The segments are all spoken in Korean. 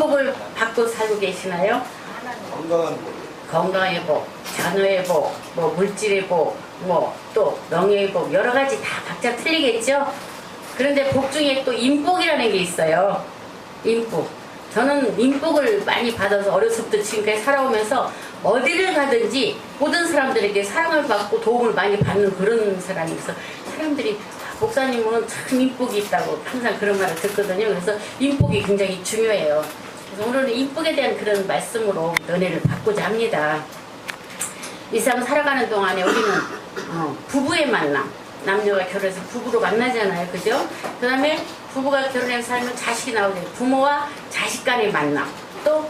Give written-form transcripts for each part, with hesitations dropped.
복을 받고 살고 계시나요? 건강한 복. 건강의 복, 자녀의 복, 뭐 물질의 복, 뭐 또 명예의 복, 여러 가지 다 각자 틀리겠죠? 그런데 복 중에 또 인복이라는 게 있어요. 인복. 저는 인복을 많이 받아서 어려서부터 지금까지 살아오면서 어디를 가든지 모든 사람들에게 사랑을 받고 도움을 많이 받는 그런 사람이어서 사람들이 목사님은 참 인복이 있다고 항상 그런 말을 듣거든요. 그래서 인복이 굉장히 중요해요. 그래서 오늘은 인복에 대한 그런 말씀으로 은혜를 받고자 합니다. 이 세상 살아가는 동안에 우리는 부부의 만남, 남녀가 결혼해서 부부로 만나잖아요. 그죠? 그 다음에 부부가 결혼해서 살면 자식이 나오죠. 부모와 자식 간의 만남, 또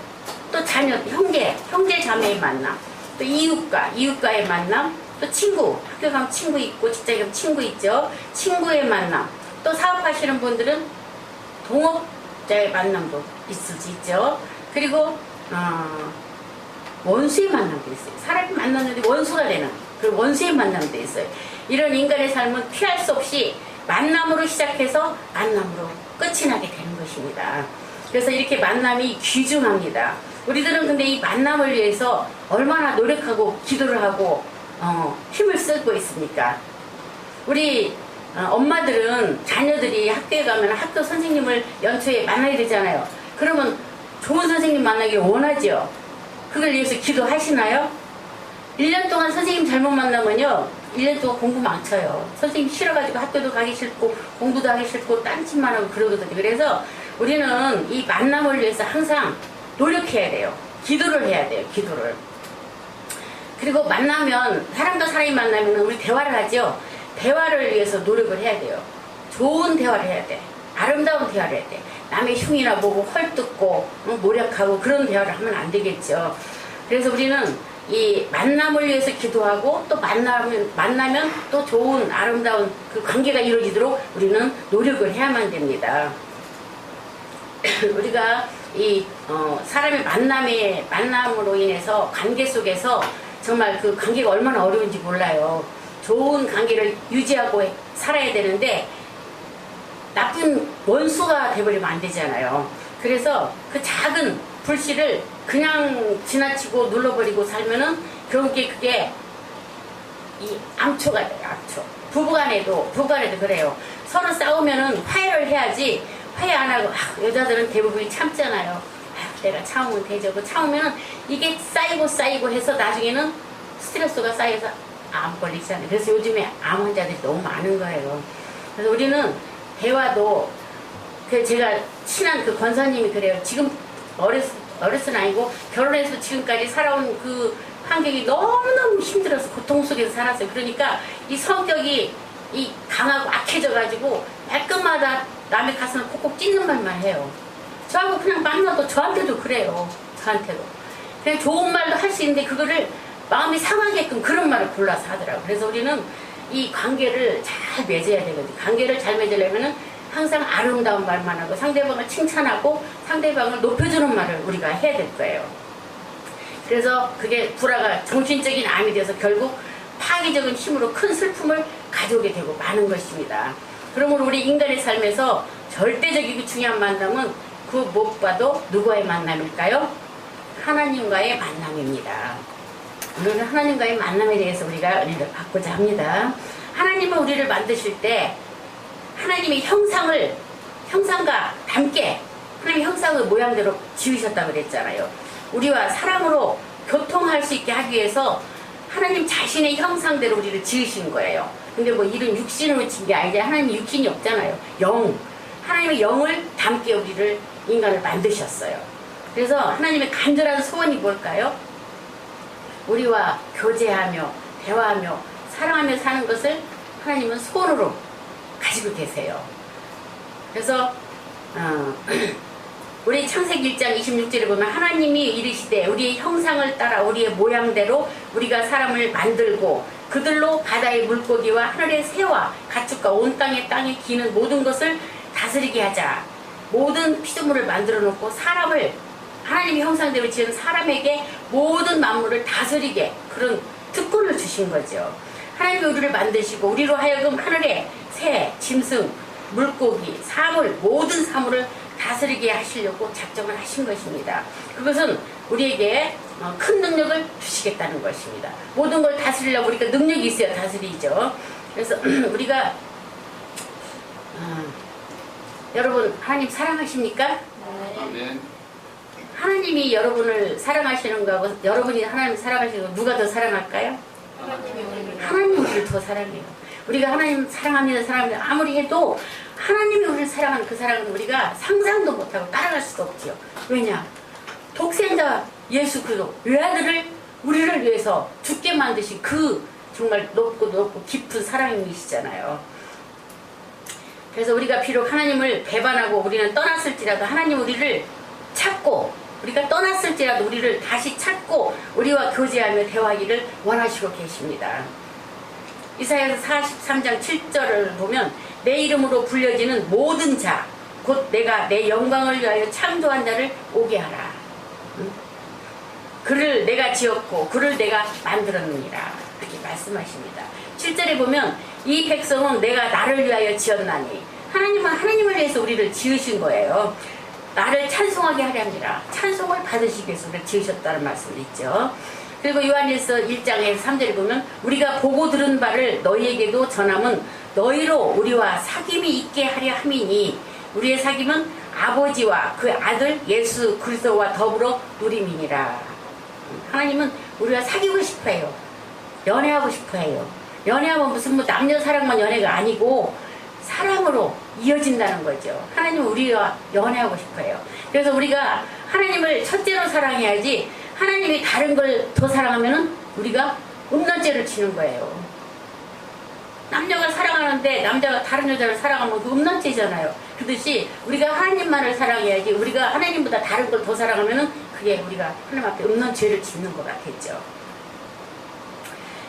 자녀, 형제 자매의 만남, 또 이웃과의 만남, 또 친구, 학교 가면 친구 있고 직장에 가면 친구 있죠. 친구의 만남, 또 사업하시는 분들은 동업자의 만남도 있을 수 있죠. 그리고 원수의 만남도 있어요. 사람이 만났는데 원수가 되는 그런 원수의 만남도 있어요. 이런 인간의 삶은 피할 수 없이 만남으로 시작해서 만남으로 끝이 나게 되는 것입니다. 그래서 이렇게 만남이 귀중합니다. 우리들은 근데 이 만남을 위해서 얼마나 노력하고 기도를 하고 힘을 쓰고 있습니까? 우리 엄마들은 자녀들이 학교에 가면 학교 선생님을 연초에 만나야 되잖아요. 그러면 좋은 선생님 만나길 원하죠. 그걸 위해서 기도하시나요? 1년 동안 선생님 잘못 만나면요 1년 동안 공부 망쳐요. 선생님 싫어가지고 학교도 가기 싫고 공부도 하기 싫고 딴짓만 하고 그러거든요. 그래서 우리는 이 만남을 위해서 항상 노력해야 돼요. 기도를 해야 돼요. 기도를. 그리고 만나면 사람과 사람이 만나면 우리 대화를 하죠. 대화를 위해서 노력을 해야 돼요. 좋은 대화를 해야 돼. 아름다운 대화를 해야 돼. 남의 흉이나 보고 헐뜯고 모략하고 그런 대화를 하면 안 되겠죠. 그래서 우리는 이 만남을 위해서 기도하고 또 만나면 또 좋은 아름다운 그 관계가 이루어지도록 우리는 노력을 해야만 됩니다. 우리가 이 사람의 만남으로 인해서 관계 속에서 정말 그 관계가 얼마나 어려운지 몰라요. 좋은 관계를 유지하고 살아야 되는데 나쁜 원수가 돼버리면 안 되잖아요. 그래서 그 작은 불씨를 그냥 지나치고 눌러버리고 살면은 결국에 그게 이 암초가 돼요. 암초. 부부간에도 그래요. 서로 싸우면은 화해를 해야지 화해 안 하고 여자들은 대부분이 참잖아요. 내가 참으면 되죠. 그 참으면은 이게 쌓이고 해서 나중에는 스트레스가 쌓여서 암 걸리잖아요. 그래서 요즘에 암 환자들이 너무 많은 거예요. 그래서 우리는 대화도 제가 친한 그 권사님이 그래요. 지금 어렸을 아니고 결혼해서 지금까지 살아온 그 환경이 너무너무 힘들어서 고통 속에서 살았어요. 그러니까 이 성격이 이 강하고 악해져가지고 발끝마다 남의 가슴을 콕콕 찢는 말만 해요. 저하고 그냥 만나도 저한테도 그래요. 저한테도. 그냥 좋은 말도 할 수 있는데 그거를 마음이 상하게끔 그런 말을 골라서 하더라고요. 그래서 우리는 이 관계를 잘 맺어야 되거든요. 관계를 잘 맺으려면 항상 아름다운 말만 하고 상대방을 칭찬하고 상대방을 높여주는 말을 우리가 해야 될 거예요. 그래서 그게 불화가 정신적인 암이 돼서 결국 파괴적인 힘으로 큰 슬픔을 가져오게 되고 많은 것입니다. 그러므로 우리 인간의 삶에서 절대적이고 중요한 만남은 그 무엇과도 누구와의 만남일까요? 하나님과의 만남입니다. 오늘은 하나님과의 만남에 대해서 우리가 은혜를 받고자 합니다. 하나님은 우리를 만드실 때 하나님의 형상과 닮게 하나님의 형상을 모양대로 지으셨다고 그랬잖아요. 우리와 사랑으로 교통할 수 있게 하기 위해서 하나님 자신의 형상대로 우리를 지으신 거예요. 근데 뭐 이런 육신으로 지은 게 아니라 하나님 육신이 없잖아요. 하나님의 영을 담게 우리를 인간을 만드셨어요. 그래서 하나님의 간절한 소원이 뭘까요? 우리와 교제하며 대화하며 사랑하며 사는 것을 하나님은 소원으로 가지고 계세요. 그래서 우리 창세기 1장 26절에 보면 하나님이 이르시되 우리의 형상을 따라 우리의 모양대로 우리가 사람을 만들고 그들로 바다의 물고기와 하늘의 새와 가축과 온 땅에 기는 모든 것을 다스리게 하자. 모든 피조물을 만들어 놓고 사람을 하나님의 형상대로 지은 사람에게 모든 만물을 다스리게 그런 특권을 주신 거죠. 하나님이 우리를 만드시고 우리로 하여금 하늘의 새, 짐승, 물고기, 사물, 모든 사물을 다스리게 하시려고 작정을 하신 것입니다. 그것은 우리에게 큰 능력을 주시겠다는 것입니다. 모든 걸 다스리려고 우리가 능력이 있어야 다스리죠. 그래서 우리가 여러분 하나님 사랑하십니까? 아멘. 하나님이 여러분을 사랑하시는 거하고 여러분이 하나님 사랑하시는 거 누가 더 사랑할까요? 하나님이 우리를 더 사랑해요. 우리가 하나님 사랑합니다 사랑합니다 아무리 해도 하나님이 우리를 사랑하는 그 사랑은 우리가 상상도 못하고 따라갈 수도 없지요. 왜냐? 독생자 예수 그리스도 외아들을 우리를 위해서 죽게 만드신 그 정말 높고 높고 깊은 사랑이시잖아요. 그래서 우리가 비록 하나님을 배반하고 우리는 떠났을지라도 하나님 우리를 찾고 우리가 떠났을지라도 우리를 다시 찾고 우리와 교제하며 대화하기를 원하시고 계십니다. 이사야서 43장 7절을 보면 내 이름으로 불려지는 모든 자 곧 내가 내 영광을 위하여 창조한 자를 오게 하라. 그를 내가 지었고 그를 내가 만들었느니라. 이렇게 말씀하십니다. 7절에 보면 이 백성은 내가 나를 위하여 지었나니 하나님은 하나님을 위해서 우리를 지으신 거예요. 나를 찬송하게 하렵니다. 찬송을 받으시기 위해서 우리를 지으셨다는 말씀도 있죠. 그리고 요한일서 1장에서 3절에 보면 우리가 보고 들은 바를 너희에게도 전함은 너희로 우리와 사귐이 있게 하려 함이니 우리의 사귐은 아버지와 그 아들 예수 그리스도와 더불어 누림이니라. 하나님은 우리와 사귀고 싶어해요. 연애하고 싶어해요. 연애하면 무슨 뭐 남녀 사랑만 연애가 아니고 사랑으로 이어진다는 거죠. 하나님은 우리와 연애하고 싶어해요. 그래서 우리가 하나님을 첫째로 사랑해야지 하나님이 다른 걸 더 사랑하면은 우리가 음란죄를 치는 거예요. 남녀가 사랑하는데 남자가 다른 여자를 사랑하면 그 음란죄잖아요. 그렇듯이 우리가 하나님만을 사랑해야지 우리가 하나님보다 다른 걸 더 사랑하면은 그게 우리가 하나님 앞에 음란죄를 짓는 것 같겠죠.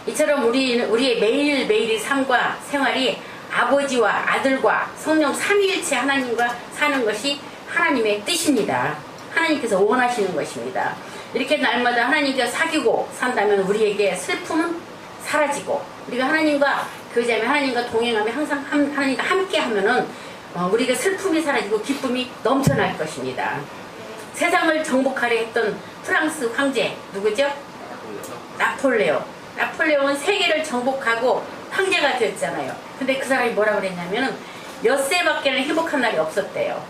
이처럼 우리의 매일매일의 삶과 생활이 아버지와 아들과 성령 삼위일체 하나님과 사는 것이 하나님의 뜻입니다. 하나님께서 원하시는 것입니다. 이렇게 날마다 하나님과 사귀고 산다면 우리에게 슬픔은 사라지고 우리가 하나님과 교제하며 하나님과 동행하며 항상 하나님과 함께 하면은 우리가 슬픔이 사라지고 기쁨이 넘쳐날 것입니다. 세상을 정복하려 했던 프랑스 황제 누구죠? 나폴레옹은 세계를 정복하고 황제가 되었잖아요. 근데 그 사람이 뭐라고 그랬냐면은 엿새밖에는 행복한 날이 없었대요.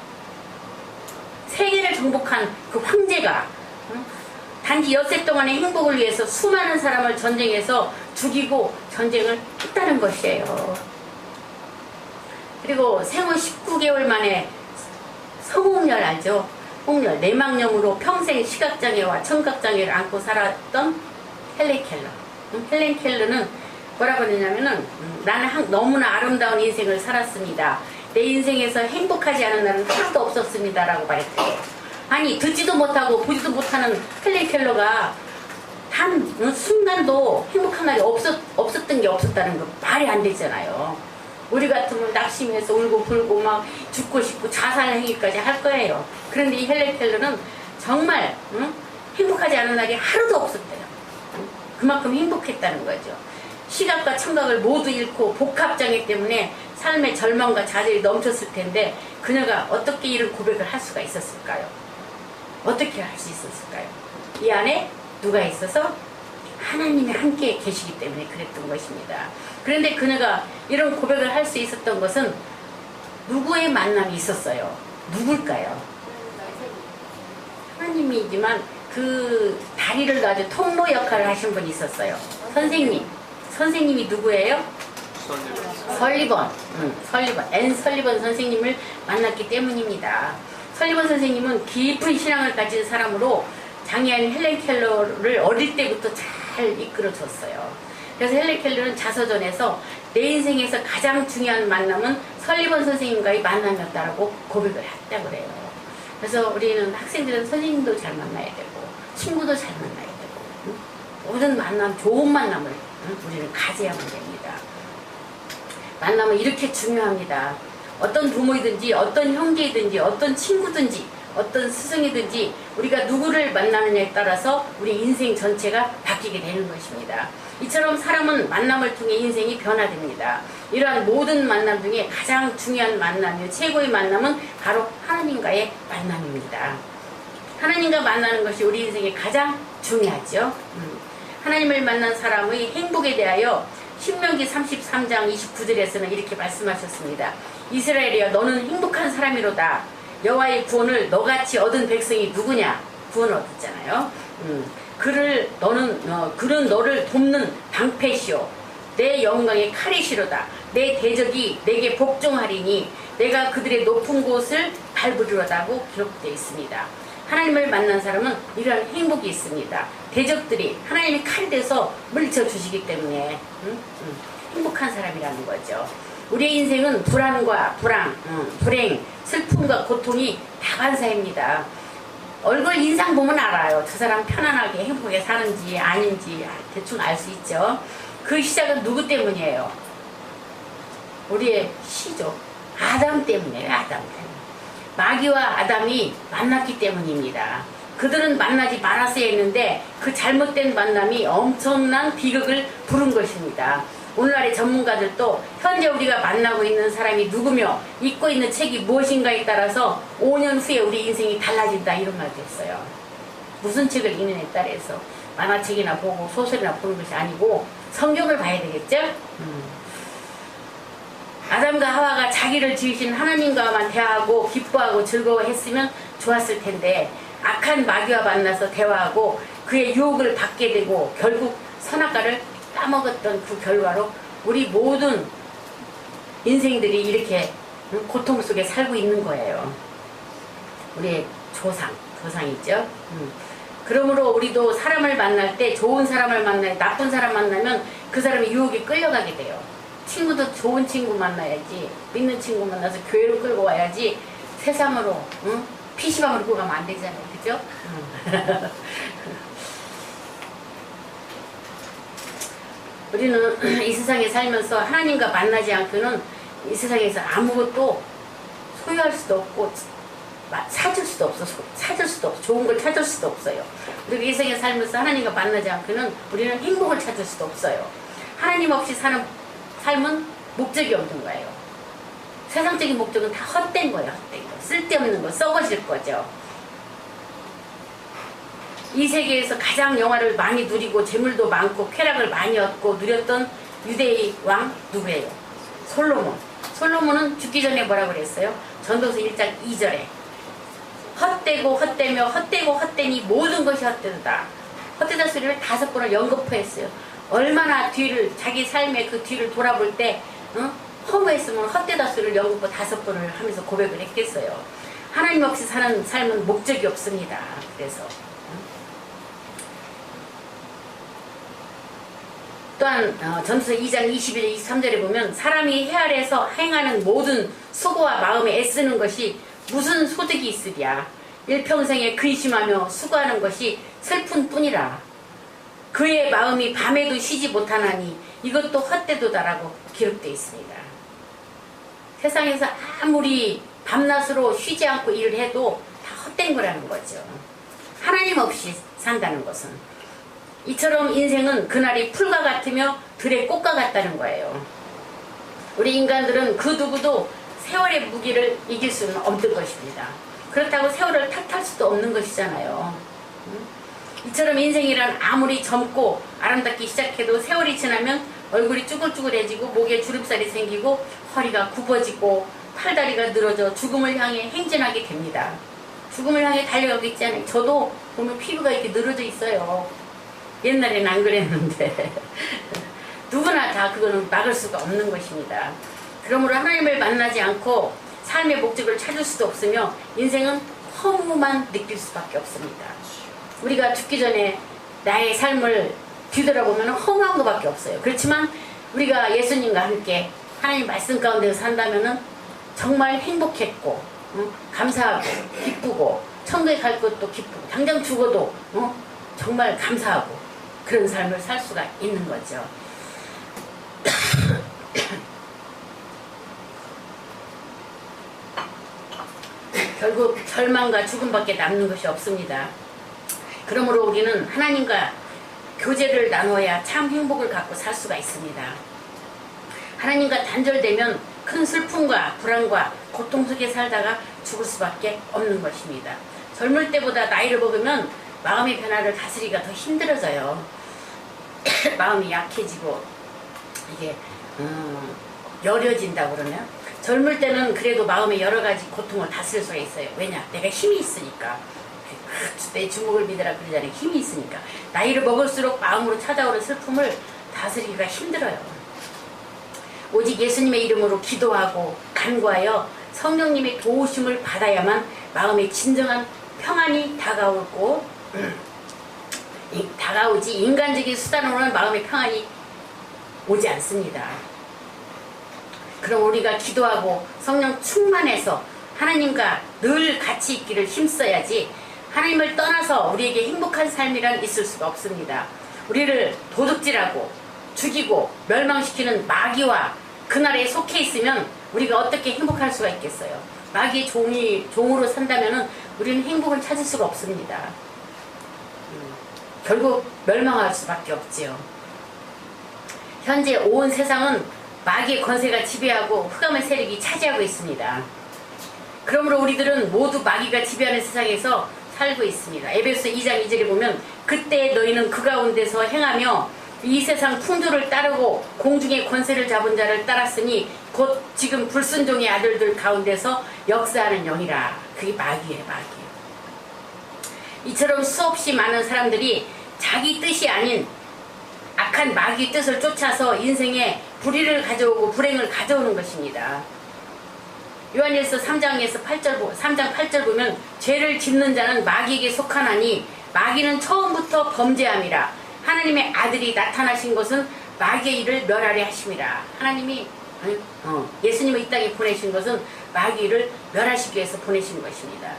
세계를 정복한 그 황제가 단지 엿새 동안의 행복을 위해서 수많은 사람을 전쟁에서 죽이고 전쟁을 했다는 것이에요. 그리고 생후 19개월 만에 성홍열 알죠? 홍열, 내막염으로 평생 시각장애와 청각장애를 안고 살았던 헬렌 켈러. 헬렌 켈러는 뭐라고 했냐면은 나는 너무나 아름다운 인생을 살았습니다. 내 인생에서 행복하지 않은 날은 하나도 없었습니다. 라고 말했대요. 아니 듣지도 못하고 보지도 못하는 헬렌 켈러가 단 순간도 행복한 날이 없었던 게 없었다는 거 말이 안 되잖아요. 우리 같으면 낙심해서 울고 불고 막 죽고 싶고 자살 행위까지 할 거예요. 그런데 이 헬렌 켈러는 정말 행복하지 않은 날이 하루도 없었대요. 그만큼 행복했다는 거죠. 시각과 청각을 모두 잃고 복합장애 때문에 삶의 절망과 좌절이 넘쳤을 텐데 그녀가 어떻게 이런 고백을 할 수가 있었을까요? 어떻게 할 수 있었을까요? 이 안에 누가 있어서 하나님이 함께 계시기 때문에 그랬던 것입니다. 그런데 그녀가 이런 고백을 할 수 있었던 것은 누구의 만남이 있었어요? 누굴까요? 하나님이지만 그 다리를 놔주 통로 역할을 하신 분이 있었어요. 선생님이 누구예요? 설리번. 앤 설리번 선생님을 만났기 때문입니다. 설리번 선생님은 깊은 신앙을 가진 사람으로 장애인 헬렌 켈러를 어릴 때부터 잘 이끌어줬어요. 그래서 헬렌 켈러는 자서전에서 내 인생에서 가장 중요한 만남은 설리번 선생님과의 만남이었다고 고백을 했다고 그래요. 그래서 우리는 학생들은 선생님도 잘 만나야 되고 친구도 잘 만나야 되고 모든 만남, 좋은 만남을 우리는 가져야만 됩니다. 만남은 이렇게 중요합니다. 어떤 부모이든지 어떤 형제이든지 어떤 친구든지 어떤 스승이든지 우리가 누구를 만나느냐에 따라서 우리 인생 전체가 바뀌게 되는 것입니다. 이처럼 사람은 만남을 통해 인생이 변화됩니다. 이러한 모든 만남 중에 가장 중요한 만남이요 최고의 만남은 바로 하나님과의 만남입니다. 하나님과 만나는 것이 우리 인생에 가장 중요하죠. 하나님을 만난 사람의 행복에 대하여 신명기 33장 29절에서는 이렇게 말씀하셨습니다. 이스라엘이여 너는 행복한 사람이로다. 여호와의 구원을 너같이 얻은 백성이 누구냐? 구원 얻었잖아요. 그는 너를 돕는 방패시오. 내 영광의 칼이시로다. 내 대적이 내게 복종하리니 내가 그들의 높은 곳을 밟으리로다고 기록되어 있습니다. 하나님을 만난 사람은 이러한 행복이 있습니다. 대적들이 하나님의 칼이 돼서 물리쳐 주시기 때문에 행복한 사람이라는 거죠. 우리의 인생은 불안과 불행, 슬픔과 고통이 다반사입니다. 얼굴 인상 보면 알아요. 저 사람 편안하게 행복하게 사는지 아닌지 대충 알 수 있죠. 그 시작은 누구 때문이에요? 우리의 시조 아담 때문이에요. 아담 때문에. 마귀와 아담이 만났기 때문입니다. 그들은 만나지 말았어야 했는데 그 잘못된 만남이 엄청난 비극을 부른 것입니다. 오늘날의 전문가들도 현재 우리가 만나고 있는 사람이 누구며 읽고 있는 책이 무엇인가에 따라서 5년 후에 우리 인생이 달라진다 이런 말도 했어요. 무슨 책을 읽느냐에 따라서 만화책이나 보고 소설이나 보는 것이 아니고 성경을 봐야 되겠죠? 아담과 하와가 자기를 지으신 하나님과만 대화하고 기뻐하고 즐거워했으면 좋았을 텐데 악한 마귀와 만나서 대화하고 그의 유혹을 받게 되고 결국 선악과를 따먹었던 그 결과로 우리 모든 인생들이 이렇게 고통 속에 살고 있는 거예요. 우리의 조상이죠. 그러므로 우리도 사람을 만날 때 좋은 사람을 만나야 나쁜 사람 만나면 그 사람의 유혹에 끌려가게 돼요. 친구도 좋은 친구 만나야지, 믿는 친구 만나서 교회로 끌고 와야지 세상으로 PC방으로 끌고 가면 안 되잖아요. 그죠? 우리는 이 세상에 살면서 하나님과 만나지 않고는 이 세상에서 아무것도 소유할 수도 없고 찾을 수도 없어. 좋은 걸 찾을 수도 없어요. 우리가 이 세상에 살면서 하나님과 만나지 않고는 우리는 행복을 찾을 수도 없어요. 하나님 없이 사는 삶은 목적이 없는 거예요. 세상적인 목적은 다 헛된 거예요. 헛된 거. 쓸데없는 거, 썩어질 거죠. 이 세계에서 가장 영화를 많이 누리고 재물도 많고 쾌락을 많이 얻고 누렸던 유대의 왕 누구예요? 솔로몬. 솔로몬은 죽기 전에 뭐라고 그랬어요? 전도서 1장 2절에 헛되고 헛되며 헛되고 헛되니 모든 것이 헛되다. 헛되다 소리를 5번을 연거푸했어요. 얼마나 자기 삶의 그 뒤를 돌아볼 때 허무했으면 헛되다 소리를 연거푸 5번을 하면서 고백을 했겠어요. 하나님 없이 사는 삶은 목적이 없습니다. 그래서 또한 전도서 2장 21절 23절에 보면 사람이 해 아래에서 행하는 모든 수고와 마음에 애쓰는 것이 무슨 소득이 있으랴. 일평생에 근심하며 수고하는 것이 슬픈 뿐이라. 그의 마음이 밤에도 쉬지 못하나니 이것도 헛되도다라고 기록되어 있습니다. 세상에서 아무리 밤낮으로 쉬지 않고 일을 해도 다 헛된 거라는 거죠. 하나님 없이 산다는 것은. 이처럼 인생은 그날이 풀과 같으며 들의 꽃과 같다는 거예요. 우리 인간들은 그 누구도 세월의 무기를 이길 수는 없는 것입니다. 그렇다고 세월을 탓할 수도 없는 것이잖아요. 이처럼 인생이란 아무리 젊고 아름답게 시작해도 세월이 지나면 얼굴이 쭈글쭈글해지고 목에 주름살이 생기고 허리가 굽어지고 팔다리가 늘어져 죽음을 향해 행진하게 됩니다. 죽음을 향해 달려가고 있잖아요. 저도 보면 피부가 이렇게 늘어져 있어요. 옛날에는 안 그랬는데 누구나 다 그거는 막을 수가 없는 것입니다. 그러므로 하나님을 만나지 않고 삶의 목적을 찾을 수도 없으며 인생은 허무만 느낄 수밖에 없습니다. 우리가 죽기 전에 나의 삶을 뒤돌아보면 허무한 것밖에 없어요. 그렇지만 우리가 예수님과 함께 하나님 말씀 가운데 산다면 정말 행복했고 감사하고 기쁘고 천국에 갈 것도 기쁘고 당장 죽어도 정말 감사하고 그런 삶을 살 수가 있는 거죠. 결국 절망과 죽음밖에 남는 것이 없습니다. 그러므로 우리는 하나님과 교제를 나눠야 참 행복을 갖고 살 수가 있습니다. 하나님과 단절되면 큰 슬픔과 불안과 고통 속에 살다가 죽을 수밖에 없는 것입니다. 젊을 때보다 나이를 먹으면 마음의 변화를 다스리기가 더 힘들어져요. 마음이 약해지고 이게 여려진다고 그러면, 젊을 때는 그래도 마음의 여러 가지 고통을 다스릴 수가 있어요. 왜냐? 내가 힘이 있으니까. 내 주먹을 믿으라 그러잖아요. 힘이 있으니까. 나이를 먹을수록 마음으로 찾아오는 슬픔을 다스리기가 힘들어요. 오직 예수님의 이름으로 기도하고 간구하여 성령님의 도우심을 받아야만 마음의 진정한 평안이 다가오지 인간적인 수단으로는 마음의 평안이 오지 않습니다. 그럼 우리가 기도하고 성령 충만해서 하나님과 늘 같이 있기를 힘써야지, 하나님을 떠나서 우리에게 행복한 삶이란 있을 수가 없습니다. 우리를 도둑질하고 죽이고 멸망시키는 마귀와 그날에 속해 있으면 우리가 어떻게 행복할 수가 있겠어요? 마귀의 종으로 산다면 우리는 행복을 찾을 수가 없습니다. 결국 멸망할 수밖에 없지요. 현재 온 세상은 마귀의 권세가 지배하고 흑암의 세력이 차지하고 있습니다. 그러므로 우리들은 모두 마귀가 지배하는 세상에서 살고 있습니다. 에베소 2장 2절에 보면 그때 너희는 그 가운데서 행하며 이 세상 풍조를 따르고 공중의 권세를 잡은 자를 따랐으니 곧 지금 불순종의 아들들 가운데서 역사하는 영이라. 그게 마귀예요, 마귀. 이처럼 수없이 많은 사람들이 자기 뜻이 아닌 악한 마귀 뜻을 쫓아서 인생에 불의를 가져오고 불행을 가져오는 것입니다. 요한일서 3장 8절 보면 죄를 짓는 자는 마귀에게 속하나니 마귀는 처음부터 범죄함이라. 하나님의 아들이 나타나신 것은 마귀의 일을 멸하려 하심이라. 하나님이 예수님을 이 땅에 보내신 것은 마귀를 멸하시기 위해서 보내신 것입니다.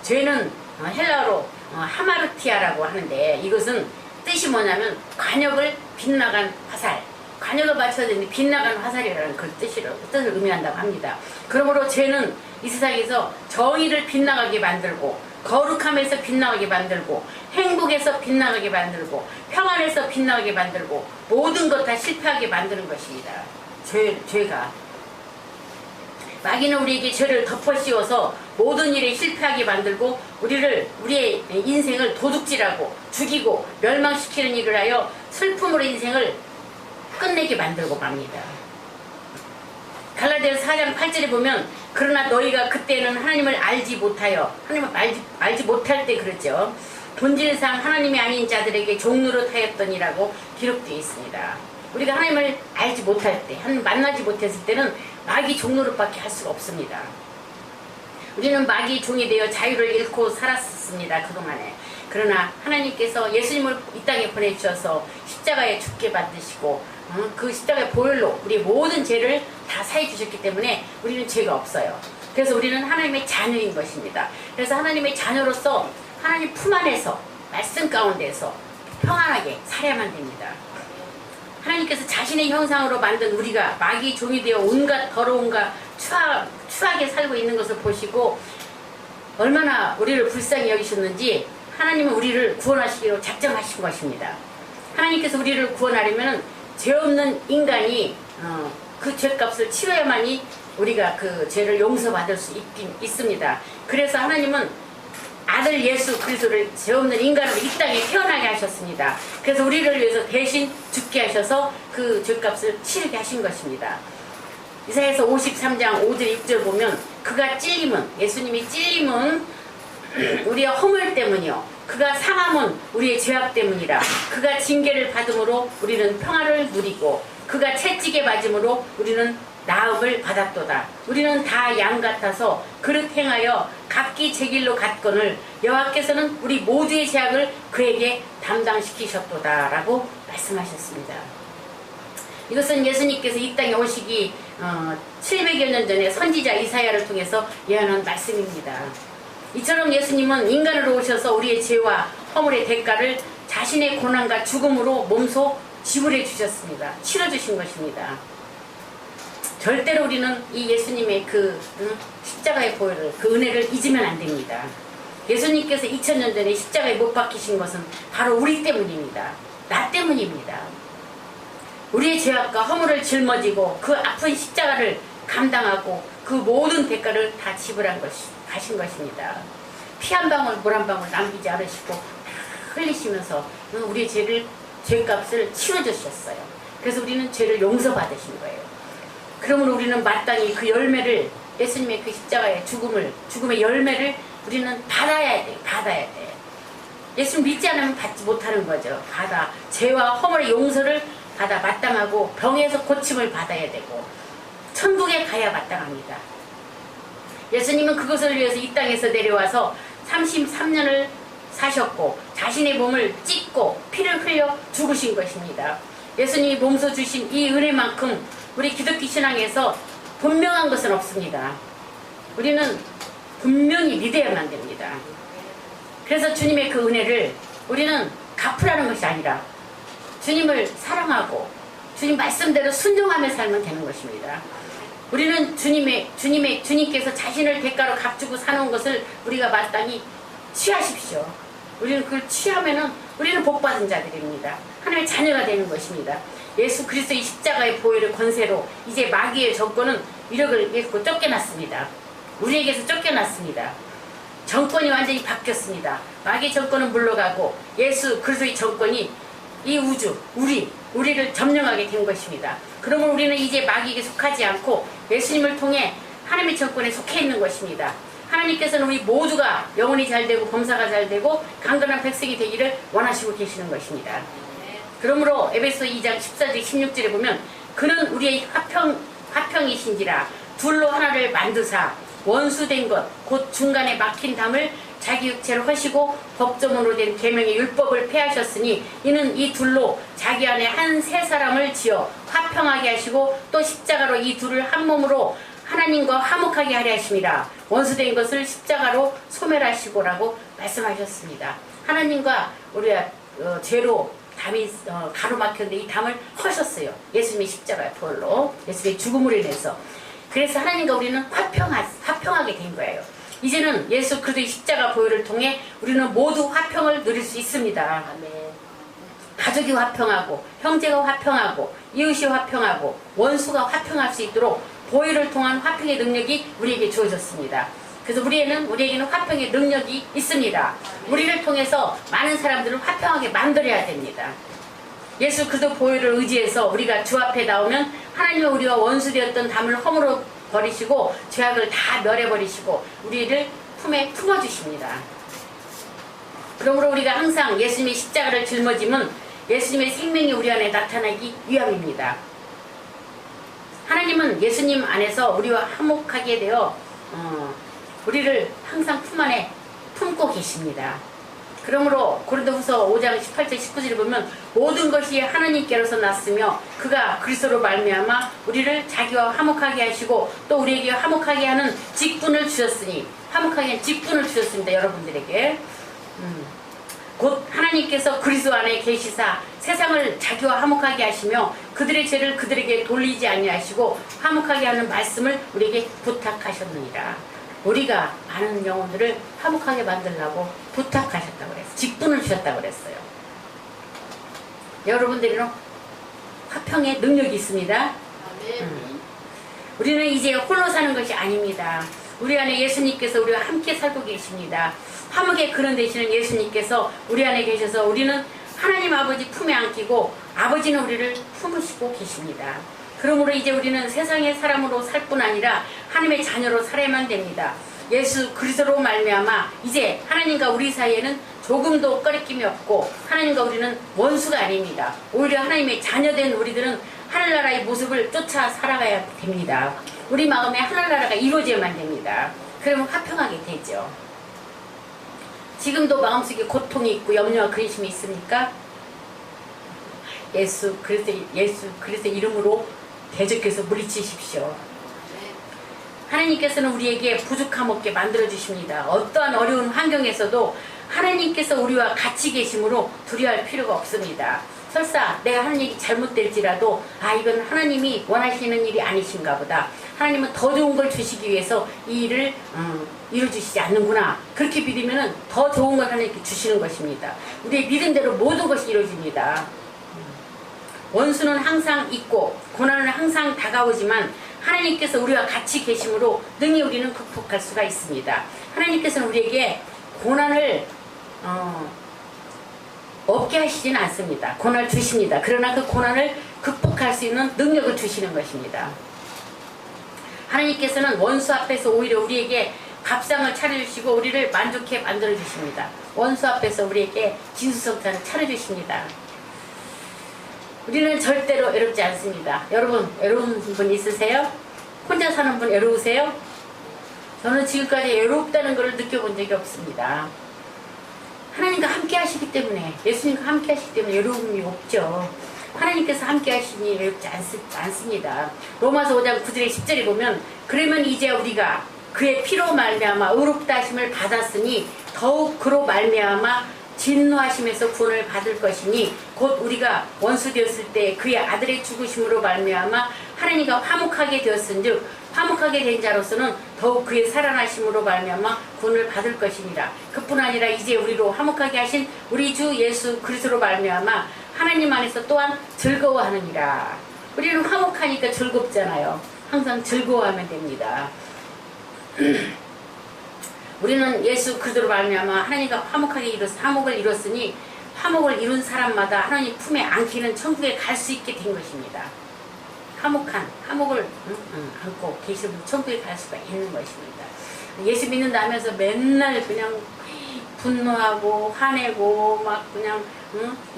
죄는 헬라어로 하마르티아라고 하는데, 이것은 뜻이 뭐냐면 관역을 빗나간 화살, 관역을 맞춰야 되는데 빗나간 화살이라는 그 뜻을 의미한다고 합니다. 그러므로 죄는 이 세상에서 정의를 빗나가게 만들고, 거룩함에서 빗나가게 만들고, 행복에서 빗나가게 만들고, 평안에서 빗나가게 만들고, 모든 것 다 실패하게 만드는 것입니다. 죄가. 마귀는 우리에게 죄를 덮어 씌워서 모든 일에 실패하게 만들고 우리의 인생을 도둑질하고 죽이고 멸망시키는 일을 하여 슬픔으로 인생을 끝내게 만들고 맙니다. 갈라디아서 4장 8절에 보면 그러나 너희가 그때는 하나님을 알지 못하여, 하나님을 알지 못할 때 그랬죠. 본질상 하나님이 아닌 자들에게 종노릇하였더니라고 기록되어 있습니다. 우리가 하나님을 알지 못할 때, 만나지 못했을 때는 마귀 종노릇밖에 할 수가 없습니다. 우리는 마귀 종이 되어 자유를 잃고 살았습니다, 그동안에. 그러나 하나님께서 예수님을 이 땅에 보내주셔서 십자가에 죽게 만드시고 그 십자가의 보혈로 우리 모든 죄를 다 사해 주셨기 때문에 우리는 죄가 없어요. 그래서 우리는 하나님의 자녀인 것입니다. 그래서 하나님의 자녀로서 하나님 품 안에서, 말씀 가운데서 평안하게 살아야만 됩니다. 하나님께서 자신의 형상으로 만든 우리가 마귀 종이 되어 온갖 더러움과 추하게 살고 있는 것을 보시고 얼마나 우리를 불쌍히 여기셨는지 하나님은 우리를 구원하시기로 작정하신 것입니다. 하나님께서 우리를 구원하려면 죄 없는 인간이 그 죄값을 치러야만이 우리가 그 죄를 용서받을 수 있습니다. 그래서 하나님은 아들 예수 그리스도를 죄 없는 인간으로 이 땅에 태어나게 하셨습니다. 그래서 우리를 위해서 대신 죽게 하셔서 그 죄값을 치르게 하신 것입니다. 이사야서 53장 5절 6절 보면 그가 찔림은, 예수님이 찔림은 우리의 허물 때문이요 그가 상함은 우리의 죄악 때문이라. 그가 징계를 받음으로 우리는 평화를 누리고 그가 채찍에 맞음으로 우리는 나음을 받았도다. 우리는 다 양 같아서 그릇 행하여 각기 제 길로 갔거늘 여호와께서는 우리 모두의 죄악을 그에게 담당시키셨도다 라고 말씀하셨습니다. 이것은 예수님께서 이 땅에 오시기 700여 년 전에 선지자 이사야를 통해서 예언한 말씀입니다. 이처럼 예수님은 인간으로 오셔서 우리의 죄와 허물의 대가를 자신의 고난과 죽음으로 몸소 지불해 주셨습니다. 치러주신 것입니다. 절대로 우리는 이 예수님의 그 십자가의 보혈을, 그 은혜를 잊으면 안 됩니다. 예수님께서 2000년 전에 십자가에 못 박히신 것은 바로 우리 때문입니다. 나 때문입니다. 우리의 죄악과 허물을 짊어지고 그 아픈 십자가를 감당하고 그 모든 대가를 다 지불한 가신 것입니다. 피 한 방울 물 한 방울 남기지 않으시고 흘리시면서 우리의 죄값을 치러주셨어요. 그래서 우리는 죄를 용서받으신 거예요. 그러므로 우리는 마땅히 그 열매를, 예수님의 그 십자가의 죽음의 열매를 우리는 받아야 돼. 예수님 믿지 않으면 받지 못하는 거죠. 죄와 허물의 용서를 받아 마땅하고 병에서 고침을 받아야 되고 천국에 가야 마땅합니다. 예수님은 그것을 위해서 이 땅에서 내려와서 33년을 사셨고 자신의 몸을 찢고 피를 흘려 죽으신 것입니다. 예수님이 몸소 주신 이 은혜만큼 우리 기독교 신앙에서 분명한 것은 없습니다. 우리는 분명히 믿어야만 됩니다. 그래서 주님의 그 은혜를 우리는 갚으라는 것이 아니라 주님을 사랑하고 주님 말씀대로 순종하며 살면 되는 것입니다. 우리는 주님께서 자신을 대가로 값주고 사는 것을 우리가 마땅히 취하십시오. 우리는 그걸 취하면은 우리는 복받은 자들입니다. 하나님의 자녀가 되는 것입니다. 예수 그리스도의 십자가의 보혈의 권세로 이제 마귀의 정권은 위력을 잃고 쫓겨났습니다. 우리에게서 쫓겨났습니다. 정권이 완전히 바뀌었습니다. 마귀의 정권은 물러가고 예수 그리스도의 정권이 이 우주, 우리를 점령하게 된 것입니다. 그러면 우리는 이제 마귀에게 속하지 않고 예수님을 통해 하나님의 정권에 속해 있는 것입니다. 하나님께서는 우리 모두가 영혼이 잘되고 범사가 잘되고 강건한 백성이 되기를 원하시고 계시는 것입니다. 그러므로 에베소 2장 14절 16절에 보면 그는 우리의 화평이신지라 둘로 하나를 만드사 원수된 것 곧 중간에 막힌 담을 자기 육체를 허시고 법조문으로 된 계명의 율법을 폐하셨으니 이는 이 둘로 자기 안에 한 세 사람을 지어 화평하게 하시고 또 십자가로 이 둘을 한 몸으로 하나님과 화목하게 하려 하심이라. 원수된 것을 십자가로 소멸하시고라고 말씀하셨습니다. 하나님과 우리가 죄로 담이 가로막혔는데 이 담을 허셨어요. 예수님의 십자가의 보혈로, 예수님의 죽음으로 인해서. 그래서 하나님과 우리는 화평하게 된 거예요. 이제는 예수 그리스도의 십자가 보혈을 통해 우리는 모두 화평을 누릴 수 있습니다. 아멘. 가족이 화평하고 형제가 화평하고 이웃이 화평하고 원수가 화평할 수 있도록 보혈을 통한 화평의 능력이 우리에게 주어졌습니다. 그래서 우리에게는 화평의 능력이 있습니다. 우리를 통해서 많은 사람들을 화평하게 만들어야 됩니다. 예수 그리스도 보혈을 의지해서 우리가 주 앞에 나오면 하나님은 우리와 원수되었던 담을 허물어 버리시고 죄악을 다 멸해버리시고 우리를 품에 품어주십니다. 그러므로 우리가 항상 예수님의 십자가를 짊어지면 예수님의 생명이 우리 안에 나타나기 위함입니다. 하나님은 예수님 안에서 우리와 화목하게 되어 우리를 항상 품 안에 품고 계십니다. 그러므로 고린도후서 5장 18절 19절을 보면 모든 것이 하나님께로서 났으며 그가 그리스도로 말미암아 우리를 자기와 화목하게 하시고 또 우리에게 화목하게 하는 직분을 주셨으니 화목하게 하는 직분을 주셨습니다. 여러분들에게 곧 하나님께서 그리스도 안에 계시사 세상을 자기와 화목하게 하시며 그들의 죄를 그들에게 돌리지 아니하시고 화목하게 하는 말씀을 우리에게 부탁하셨느니라. 우리가 많은 영혼들을 화목하게 만들려고 부탁하셨다고 그랬어요. 직분을 주셨다고 그랬어요. 여러분들은 화평의 능력이 있습니다. 우리는 이제 홀로 사는 것이 아닙니다. 우리 안에 예수님께서 우리와 함께 살고 계십니다. 화목의 근원 되시는 예수님께서 우리 안에 계셔서 우리는 하나님 아버지 품에 안기고 아버지는 우리를 품으시고 계십니다. 그러므로 이제 우리는 세상의 사람으로 살 뿐 아니라 하나님의 자녀로 살아야만 됩니다. 예수 그리스도로 말미암아 이제 하나님과 우리 사이에는 조금도 꺼리낌이 없고 하나님과 우리는 원수가 아닙니다. 오히려 하나님의 자녀된 우리들은 하늘나라의 모습을 쫓아 살아가야 됩니다. 우리 마음에 하늘나라가 이루어져야만 됩니다. 그러면 화평하게 되죠. 지금도 마음속에 고통이 있고 염려와 근심이 있습니까? 예수 그리스도 이름으로 대적해서 물리치십시오. 하나님께서는 우리에게 부족함 없게 만들어주십니다. 어떠한 어려운 환경에서도 하나님께서 우리와 같이 계심으로 두려워할 필요가 없습니다. 설사 내가 하는 일이 잘못될지라도 아 이건 하나님이 원하시는 일이 아니신가 보다. 하나님은 더 좋은 걸 주시기 위해서 이 일을 이루어주시지 않는구나. 그렇게 믿으면 더 좋은 걸 하나님께 주시는 것입니다. 우리의 믿음대로 모든 것이 이루어집니다. 원수는 항상 있고 고난은 항상 다가오지만 하나님께서 우리와 같이 계심으로 능히 우리는 극복할 수가 있습니다. 하나님께서는 우리에게 고난을 없게 하시지는 않습니다. 고난을 주십니다. 그러나 그 고난을 극복할 수 있는 능력을 주시는 것입니다. 하나님께서는 원수 앞에서 오히려 우리에게 밥상을 차려주시고 우리를 만족해 만들어주십니다. 원수 앞에서 우리에게 진수성찬을 차려주십니다. 우리는 절대로 외롭지 않습니다. 여러분 외로운 분 있으세요? 혼자 사는 분 외로우세요? 저는 지금까지 외롭다는 것을 느껴본 적이 없습니다. 하나님과 함께 하시기 때문에, 예수님과 함께 하시기 때문에 외로움이 없죠. 하나님께서 함께 하시니 외롭지 않습니다. 로마서 5장 9절에 10절에 보면 그러면 이제 우리가 그의 피로 말미암아 의롭다 하심을 받았으니 더욱 그로 말미암아 진노하심에서 구원을 받을 것이니 곧 우리가 원수 되었을 때 그의 아들의 죽으심으로 말미암아 하나님과 화목하게 되었은즉 화목하게 된 자로서는 더욱 그의 살아나심으로 말미암아 구원을 받을 것이니라. 그뿐 아니라 이제 우리로 화목하게 하신 우리 주 예수 그리스도로 말미암아 하나님 안에서 또한 즐거워하느니라. 우리는 화목하니까 즐겁잖아요. 항상 즐거워하면 됩니다. 우리는 예수 그리스도로 말미암아 하나님과 화목을 이뤘으니 화목을 이룬 사람마다 하나님 품에 안기는 천국에 갈 수 있게 된 것입니다. 화목을 안고 계시면 천국에 갈 수가 있는 것입니다. 예수 믿는다 하면서 맨날 그냥 분노하고 화내고 막 그냥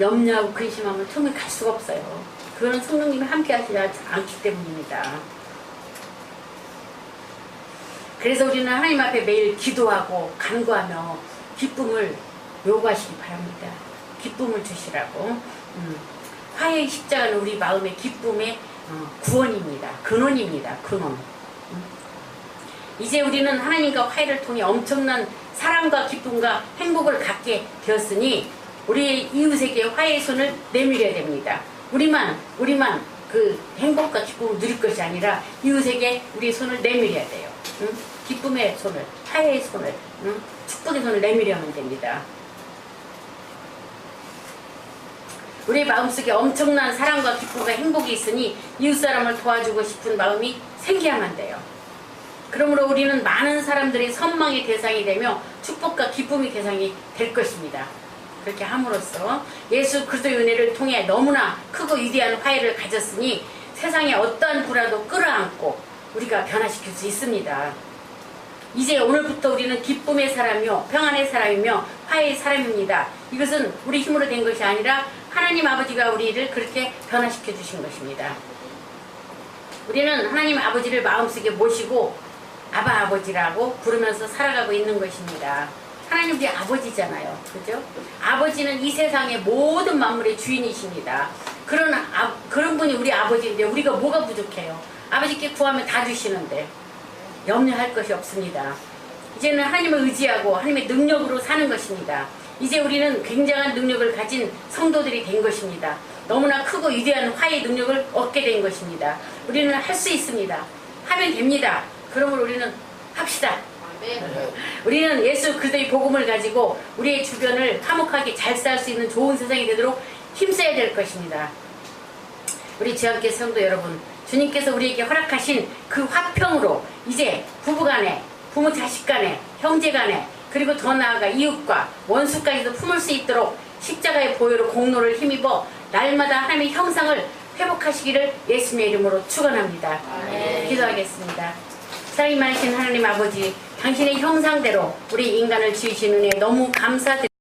염려하고 근심하면 천국에 갈 수가 없어요. 그거는 성령님이 함께 하시지 않기 때문입니다. 그래서 우리는 하나님 앞에 매일 기도하고 간구하며 기쁨을 요구하시기 바랍니다. 기쁨을 주시라고. 화해의 십자가는 우리 마음의 기쁨의 구원입니다. 근원입니다. 근원. 이제 우리는 하나님과 화해를 통해 엄청난 사랑과 기쁨과 행복을 갖게 되었으니 우리의 이웃에게 화해의 손을 내밀어야 됩니다. 우리만 그 행복과 기쁨을 누릴 것이 아니라 이웃에게 우리의 손을 내밀어야 돼요. 기쁨의 손을, 화해의 손을, 축복의 손을 내밀으면 됩니다. 우리의 마음속에 엄청난 사랑과 기쁨과 행복이 있으니 이웃사람을 도와주고 싶은 마음이 생겨야만 돼요. 그러므로 우리는 많은 사람들이 선망의 대상이 되며 축복과 기쁨의 대상이 될 것입니다. 그렇게 함으로써 예수 그리스도의 은혜를 통해 너무나 크고 위대한 화해를 가졌으니 세상에 어떠한 불화도 끌어안고 우리가 변화시킬 수 있습니다. 이제 오늘부터 우리는 기쁨의 사람이요 평안의 사람이며 화해의 사람입니다. 이것은 우리 힘으로 된 것이 아니라 하나님 아버지가 우리를 그렇게 변화시켜 주신 것입니다. 우리는 하나님 아버지를 마음속에 모시고 아바 아버지라고 부르면서 살아가고 있는 것입니다. 하나님 우리 아버지잖아요. 그죠? 아버지는 이 세상의 모든 만물의 주인이십니다. 그런 분이 우리 아버지인데 우리가 뭐가 부족해요? 아버지께 구하면 다 주시는데 염려할 것이 없습니다. 이제는 하나님을 의지하고 하나님의 능력으로 사는 것입니다. 이제 우리는 굉장한 능력을 가진 성도들이 된 것입니다. 너무나 크고 위대한 화해의 능력을 얻게 된 것입니다. 우리는 할 수 있습니다. 하면 됩니다. 그러므로 우리는 합시다. 우리는 예수 그리스도의 복음을 가지고 우리의 주변을 화목하게 잘 살 수 있는 좋은 세상이 되도록 힘써야 될 것입니다. 우리 주님께 성도 여러분, 주님께서 우리에게 허락하신 그 화평으로 이제 부부간에, 부모 자식간에, 형제간에, 그리고 더 나아가 이웃과 원수까지도 품을 수 있도록 십자가의 보혈로 공로를 힘입어 날마다 하나님의 형상을 회복하시기를 예수님의 이름으로 축원합니다. 기도하겠습니다. 사랑이 많으신 하나님 아버지, 당신의 형상대로 우리 인간을 지으신 은혜 너무 감사드립니다.